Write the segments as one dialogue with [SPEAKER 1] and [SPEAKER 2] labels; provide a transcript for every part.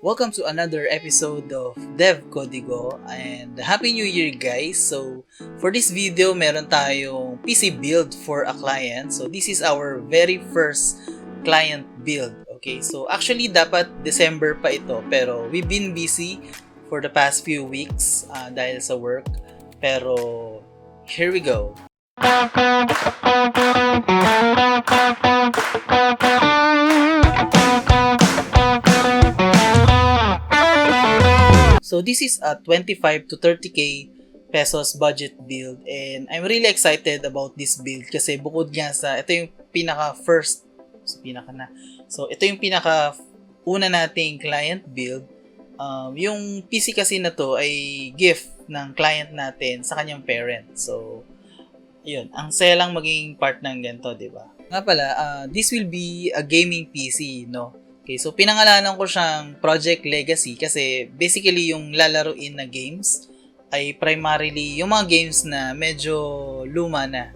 [SPEAKER 1] Welcome to another episode of Dev Codigo and Happy New Year guys! So for this video, meron tayong PC build for a client. So this is our very first client build. Okay, so actually dapat December pa ito pero we've been busy for the past few weeks dahil sa work. Pero here we go! So this is a 25 to 30k pesos budget build and I'm really excited about this build kasi bukod nga sa ito yung ito yung pinaka una nating client build. Yung PC kasi na to ay gift ng client natin sa kanyang parent. So yun, ang saya lang maging part ng ganito, di ba? Nga pala, this will be a gaming PC, no? Okay, so pinangalanan ko siyang Project Legacy kasi basically yung lalaruin na games ay primarily yung mga games na medyo luma na.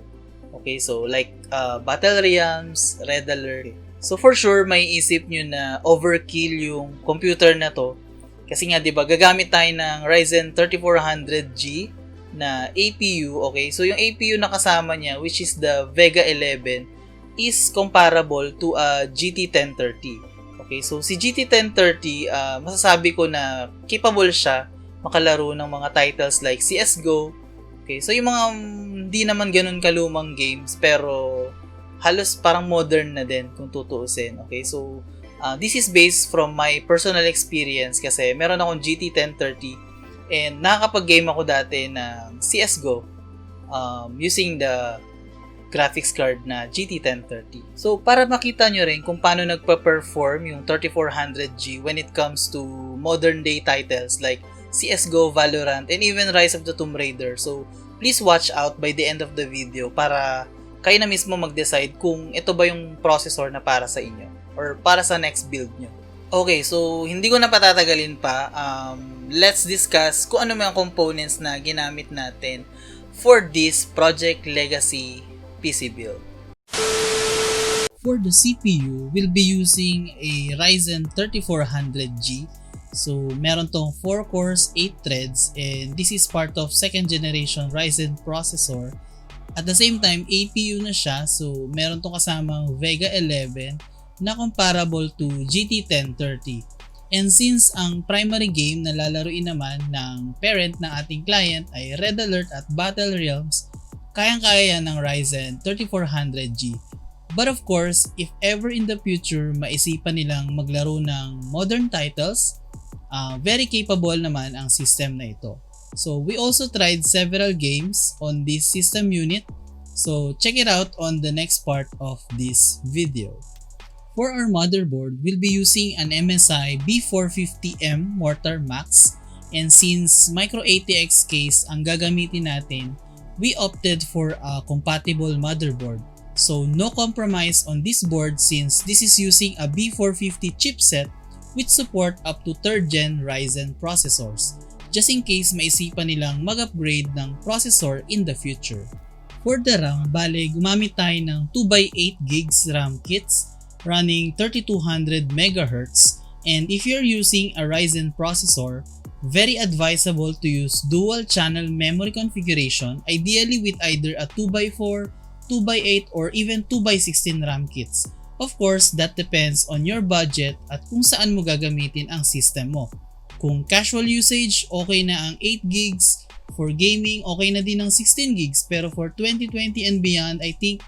[SPEAKER 1] Okay, so like Battle Realms, Red Alert. So for sure, may isip nyo na overkill yung computer na to. Kasi nga, di ba, gagamit tayo ng Ryzen 3400G na APU. Okay, so yung APU na kasama niya, which is the Vega 11, is comparable to a GT 1030. Okay, so si GT 1030, masasabi ko na capable siya makalaro ng mga titles like CSGO. Okay, so yung mga hindi naman ganun kalumang games pero halos parang modern na din kung tutuusin. Okay, so this is based from my personal experience kasi meron akong GT 1030 and nakakapag-game ako dati ng CSGO using the graphics card na GT 1030. So, para makita nyo rin kung paano nagpa-perform yung 3400G when it comes to modern day titles like CSGO, Valorant, and even Rise of the Tomb Raider. So, please watch out by the end of the video para kayo na mismo mag-decide kung ito ba yung processor na para sa inyo or para sa next build nyo. Okay, so hindi ko na patatagalin pa. Let's discuss kung ano mga components na ginamit natin for this Project Legacy PC build. For the CPU, we'll be using a Ryzen 3400G. So, meron tong 4 cores, 8 threads, and this is part of second generation Ryzen processor. At the same time, APU na siya, so meron tong kasamang Vega 11 na comparable to GT 1030. And since ang primary game na lalaruin naman ng parent ng ating client ay Red Alert at Battle Realms, kayang-kaya yan ng Ryzen 3400G. But of course, if ever in the future maisipan nilang maglaro ng modern titles, very capable naman ang system na ito. So we also tried several games on this system unit. So check it out on the next part of this video. For our motherboard, we'll be using an MSI B450M Mortar Max. And since micro ATX case ang gagamitin natin, we opted for a compatible motherboard. So no compromise on this board since this is using a B450 chipset which support up to 3rd gen Ryzen processors, just in case maisipan nilang mag-upgrade ng processor in the future. For the RAM, bale gumamit tayo ng 2x8 gigs RAM kits running 3200 MHz, and if you're using a Ryzen processor, very advisable to use dual channel memory configuration, ideally with either a 2x4, 2x8 or even 2x16 RAM kits. Of course, that depends on your budget at kung saan mo gagamitin ang system mo. Kung casual usage, okay na ang 8 gigs. For gaming, okay na din ang 16 gigs. Pero for 2020 and beyond, I think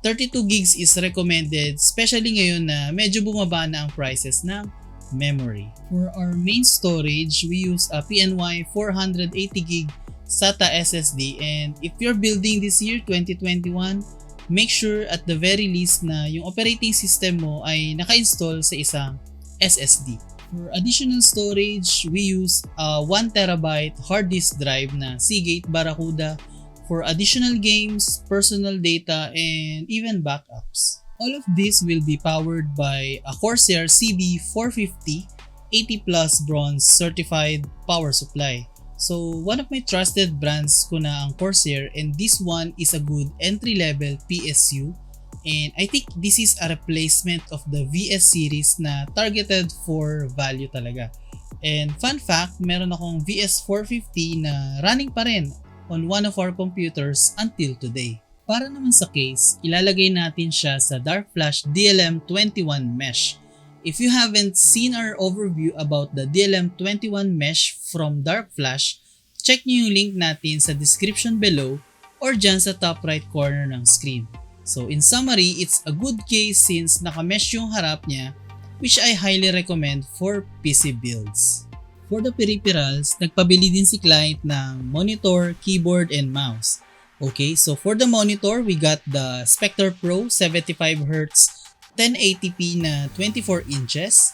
[SPEAKER 1] 32 gigs is recommended, especially ngayon na medyo bumaba na ang prices ng memory. For our main storage, we use a PNY 480GB SATA SSD, and if you're building this year 2021, make sure at the very least na yung operating system mo ay naka-install sa isang SSD. For additional storage, we use a 1TB hard disk drive na SEAGATE BARRACUDA for additional games, personal data, and even backups. All of this will be powered by a Corsair CB450 80 Plus Bronze certified power supply. So one of my trusted brands ko na ang Corsair, and this one is a good entry-level PSU
[SPEAKER 2] And I think this is a replacement of the VS series na targeted for value talaga. And fun fact, meron akong VS450 na running pa rin on one of our computers until today. Para naman sa case, ilalagay natin siya sa Darkflash DLM21 mesh. If you haven't seen our overview about the DLM21 mesh from Darkflash, check nyo yung link natin sa description below or dyan sa top right corner ng screen. So in summary, it's a good case since naka-mesh yung harap niya, which I highly recommend for PC builds. For the peripherals, nagpabili din si client ng monitor, keyboard, and mouse. Okay, so for the monitor, we got the SpecterPro 75Hz 1080p na 24 inches.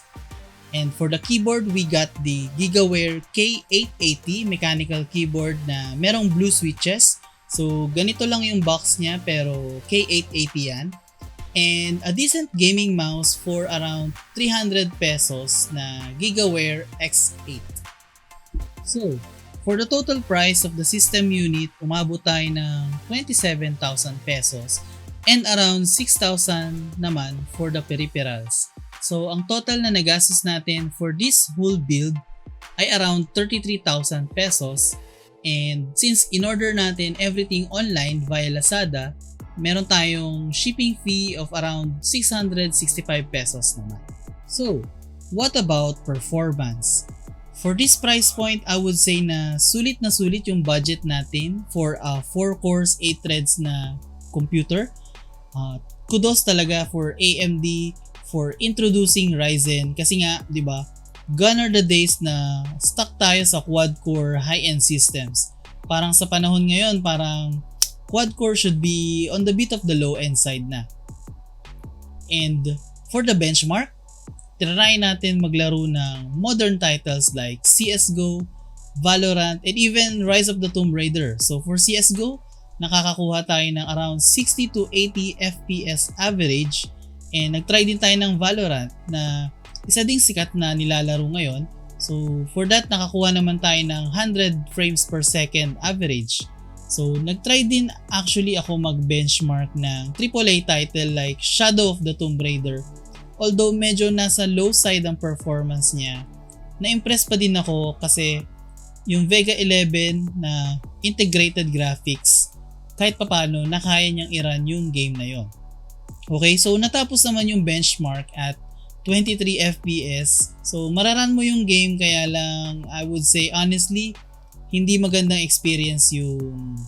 [SPEAKER 2] And for the keyboard, we got the Gigaware K880 mechanical keyboard na merong blue switches. So ganito lang yung box niya pero K880 yan. And a decent gaming mouse for around 300 pesos na Gigaware X8. So, for the total price of the system unit, umabot tayo ng 27,000 pesos and around 6,000 naman for the peripherals. So, ang total na nagastos natin for this whole build ay around 33,000 pesos. And since in-order natin everything online via Lazada, meron tayong shipping fee of around 665 pesos naman. So, what about performance? For this price point, I would say na sulit yung budget natin for a 4 cores 8 threads na computer. Kudos talaga for AMD for introducing Ryzen kasi nga, 'di ba? Gone are the days na stuck tayo sa quad core high-end systems. Parang sa panahon ngayon, parang quad core should be on the bit of the low end side na. And for the benchmark, try natin maglaro ng modern titles like CSGO, Valorant, and even Rise of the Tomb Raider. So for CSGO, nakakakuha tayo ng around 60 to 80 FPS average. And nagtry din tayo ng Valorant na isa ding sikat na nilalaro ngayon. So for that, nakakuha naman tayo ng 100 frames per second average. So nagtry din actually ako mag-benchmark ng AAA title like Shadow of the Tomb Raider. Although medyo nasa low side ang performance niya, na-impress pa din ako kasi yung Vega 11 na integrated graphics, kahit papano nakaya niyang i-run yung game na yon. Okay, so natapos naman yung benchmark at 23 FPS. So mararan mo yung game kaya lang I would say honestly, hindi magandang experience yung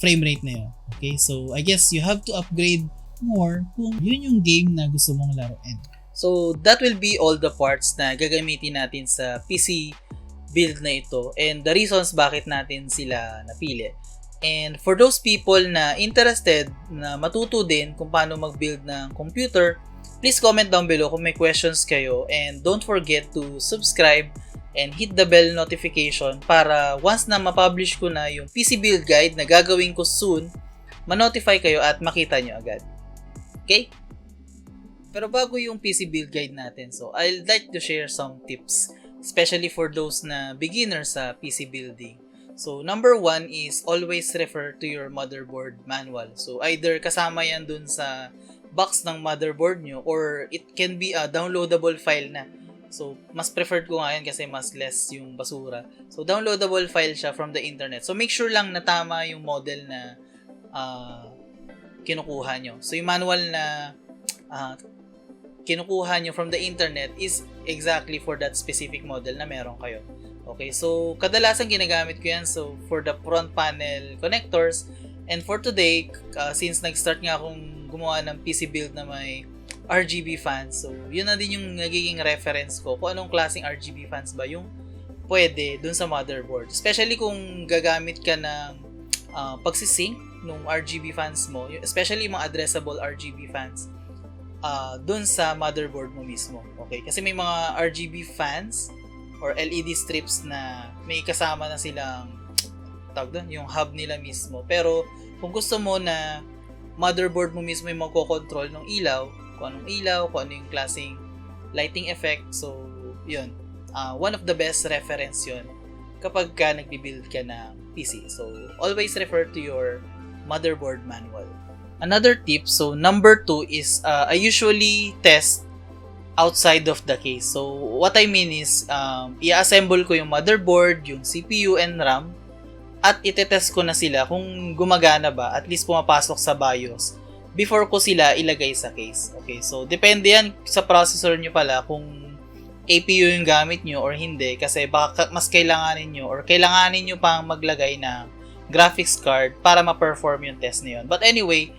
[SPEAKER 2] frame rate na yun. Okay, so I guess you have to upgrade more kung yun yung game na gusto mong laruin.
[SPEAKER 1] So that will be all the parts na gagamitin natin sa PC build na ito and the reasons bakit natin sila napili. And for those people na interested na matuto din kung paano mag-build ng computer, please comment down below kung may questions kayo and don't forget to subscribe and hit the bell notification para once na ma-publish ko na yung PC build guide na gagawin ko soon, ma-notify kayo at makita nyo agad. Okay? Pero bago yung PC build guide natin, so I'd like to share some tips, especially for those na beginners sa PC building. So number 1 is always refer to your motherboard manual. So either kasama yan dun sa box ng motherboard nyo or it can be a downloadable file na. So mas preferred ko nga yan kasi mas less yung basura. So downloadable file siya from the internet. So make sure lang na tama yung model na kinukuha nyo. So yung manual na kinukuha nyo from the internet is exactly for that specific model na meron kayo. Okay, so kadalasan ginagamit ko yan for the front panel connectors. And for today, since nag-start nga akong gumawa ng PC build na may RGB fans, so yun na din yung nagiging reference ko kung anong klaseng RGB fans ba yung pwede dun sa motherboard. Especially kung gagamit ka ng pagsisync nung RGB fans mo, especially mga addressable RGB fans, dun sa motherboard mo mismo. Okay? Kasi may mga RGB fans or LED strips na may kasama na silang yung hub nila mismo. Pero kung gusto mo na motherboard mo mismo yung magkocontrol ng ilaw, kung ano yung klaseng lighting effect, so yun. One of the best reference yun kapag ka nagbi-build ka ng PC. So always refer to your motherboard manual. Another tip, so number 2 is I usually test outside of the case. So what I mean is i-assemble ko yung motherboard, yung CPU and RAM at itetest ko na sila kung gumagana ba, at least pumapasok sa BIOS before ko sila ilagay sa case. Okay, so depende yan sa processor nyo pala kung APU yung gamit nyo or hindi, kasi baka mas kailanganin nyo or kailanganin nyo pang maglagay ng graphics card para ma-perform yung test na yun. But anyway,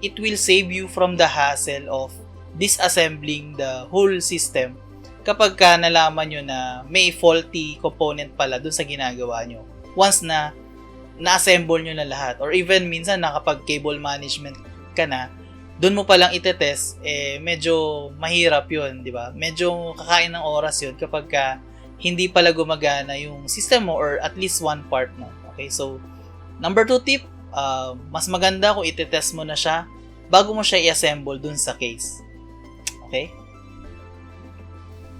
[SPEAKER 1] it will save you from the hassle of disassembling the whole system kapag ka nalaman nyo na may faulty component pala dun sa ginagawa nyo once na na-assemble nyo na lahat, or even minsan nakapag cable management ka na, dun mo palang itetest, medyo mahirap yun, di ba? Medyo kakain ng oras yun kapag ka hindi pala gumagana yung system mo or at least one part mo. Okay, so number 2 tip, mas maganda kung itetest mo na siya bago mo siya i-assemble dun sa case. Okay?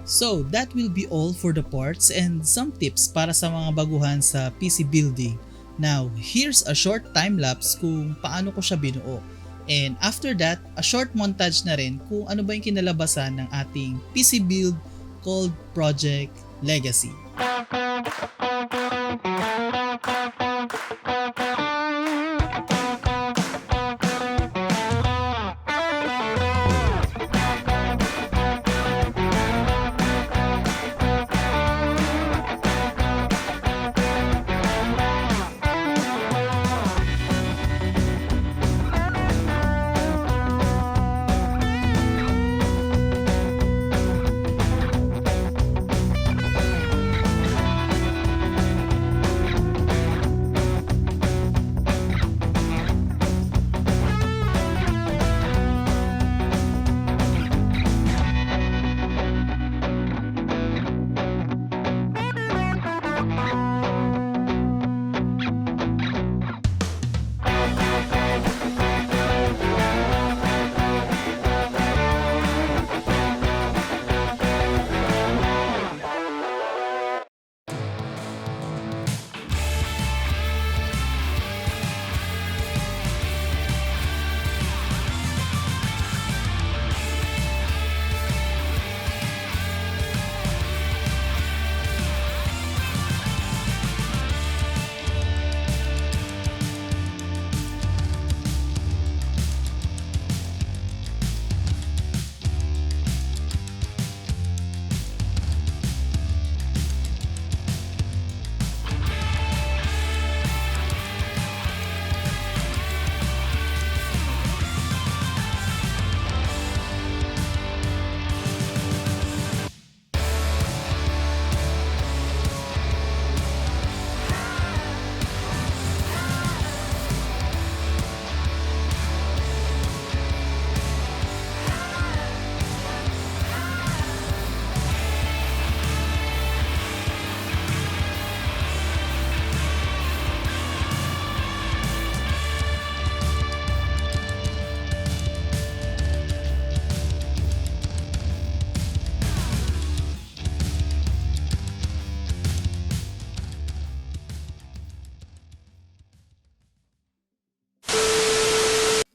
[SPEAKER 2] So, that will be all for the parts and some tips para sa mga baguhan sa PC building. Now, here's a short time-lapse kung paano ko siya binuo. And after that, a short montage na rin kung ano ba yung kinalabasan ng ating PC build called Project Legacy.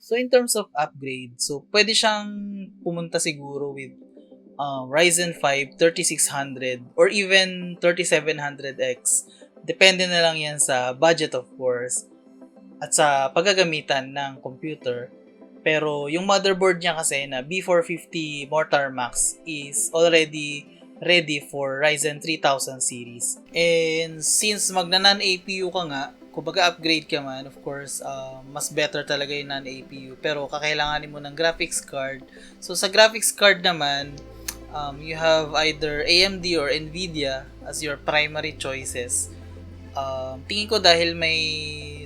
[SPEAKER 1] So in terms of upgrade, so pwede siyang pumunta siguro with Ryzen 5 3600 or even 3700X. Depende na lang yan sa budget of course at sa paggagamitan ng computer. Pero yung motherboard niya kasi na B450 Mortar Max is already ready for Ryzen 3000 series. And since magna-non-APU ka nga, kumbaga upgrade ka man, of course, mas better talaga yung non-APU. Pero kakailanganin mo ng graphics card. So sa graphics card naman, you have either AMD or Nvidia as your primary choices. Tingin ko dahil may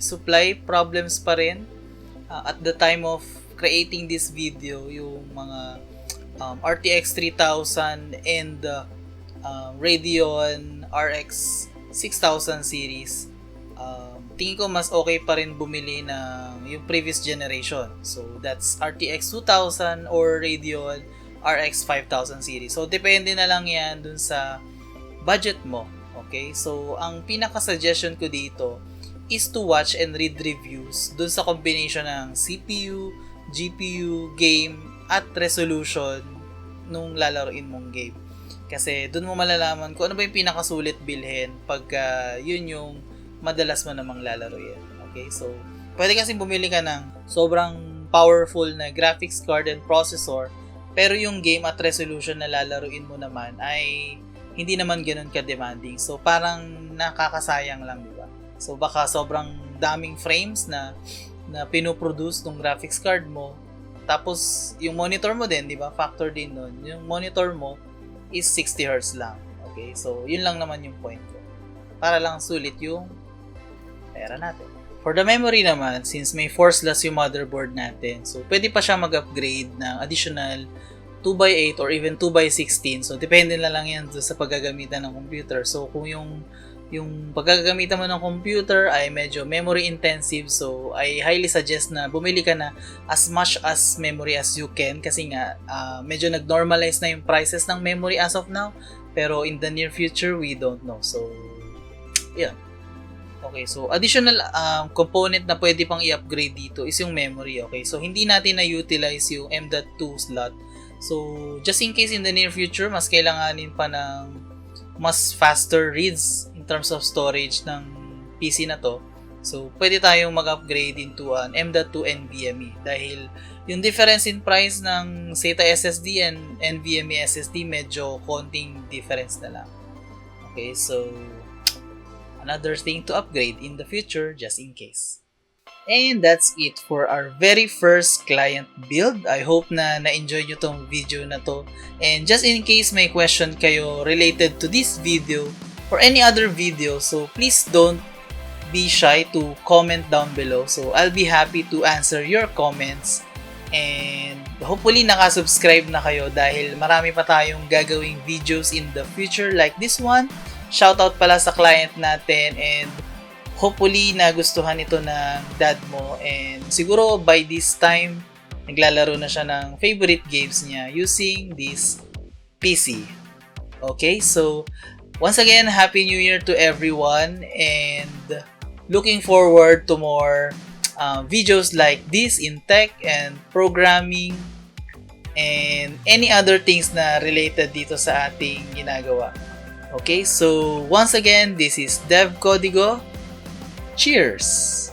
[SPEAKER 1] supply problems pa rin at the time of creating this video, yung mga RTX 3000 and Radeon RX 6000 series, tingin ko mas okay pa rin bumili ng yung previous generation. So that's RTX 2000 or Radeon RX 5000 series. So depende na lang yan dun sa budget mo. Okay? So ang pinaka-suggestion ko dito is to watch and read reviews dun sa combination ng CPU, GPU, game, at resolution nung lalaroin mong game. Kasi dun mo malalaman kung ano ba yung pinakasulit bilhin pagka yun yung madalas mo namang lalaroin. Okay, so pwede kasi bumili ka ng sobrang powerful na graphics card and processor, pero yung game at resolution na lalaruin mo naman ay hindi naman ganun ka-demanding. So parang nakakasayang lang, di ba? So baka sobrang daming frames na pinoproduce ng graphics card mo, tapos yung monitor mo din, di ba? Factor din nun. Yung monitor mo is 60 Hz lang. Okay? So yun lang naman yung point ko. Para lang sulit yung pera natin. For the memory naman, since may forceless yung motherboard natin, so pwede pa siya mag-upgrade ng additional 2x8 or even 2x16. So depende na lang yan sa paggagamitan ng computer. So kung yung paggagamitan mo ng computer ay medyo memory intensive, so I highly suggest na bumili ka na as much as memory as you can, kasi nga medyo nag-normalize na yung prices ng memory as of now, pero in the near future we don't know. So yeah. Okay, so additional component na pwede pang i-upgrade dito is yung memory. Okay, so hindi natin na-utilize yung M.2 slot. So just in case in the near future mas kailanganin pa ng mas faster reads in terms of storage ng PC na to, so pwede tayong mag-upgrade into an M.2 NVMe, dahil yung difference in price ng SATA SSD and NVMe SSD medyo konting difference na lang. Okay, so another thing to upgrade in the future just in case. And that's it for our very first client build. I hope na na-enjoy nyo tong video na to. And just in case may question kayo related to this video or any other video, so please don't be shy to comment down below. So I'll be happy to answer your comments. And hopefully nakasubscribe na kayo, dahil marami pa tayong gagawing videos in the future like this one. Shoutout pala sa client natin, and hopefully nagustuhan ito ng dad mo, and siguro by this time naglalaro na siya ng favorite games niya using this PC. Okay, so once again, Happy New Year to everyone, and looking forward to more videos like this in tech and programming and any other things na related dito sa ating ginagawa. Okay, so once again, this is Dev Codigo. Cheers!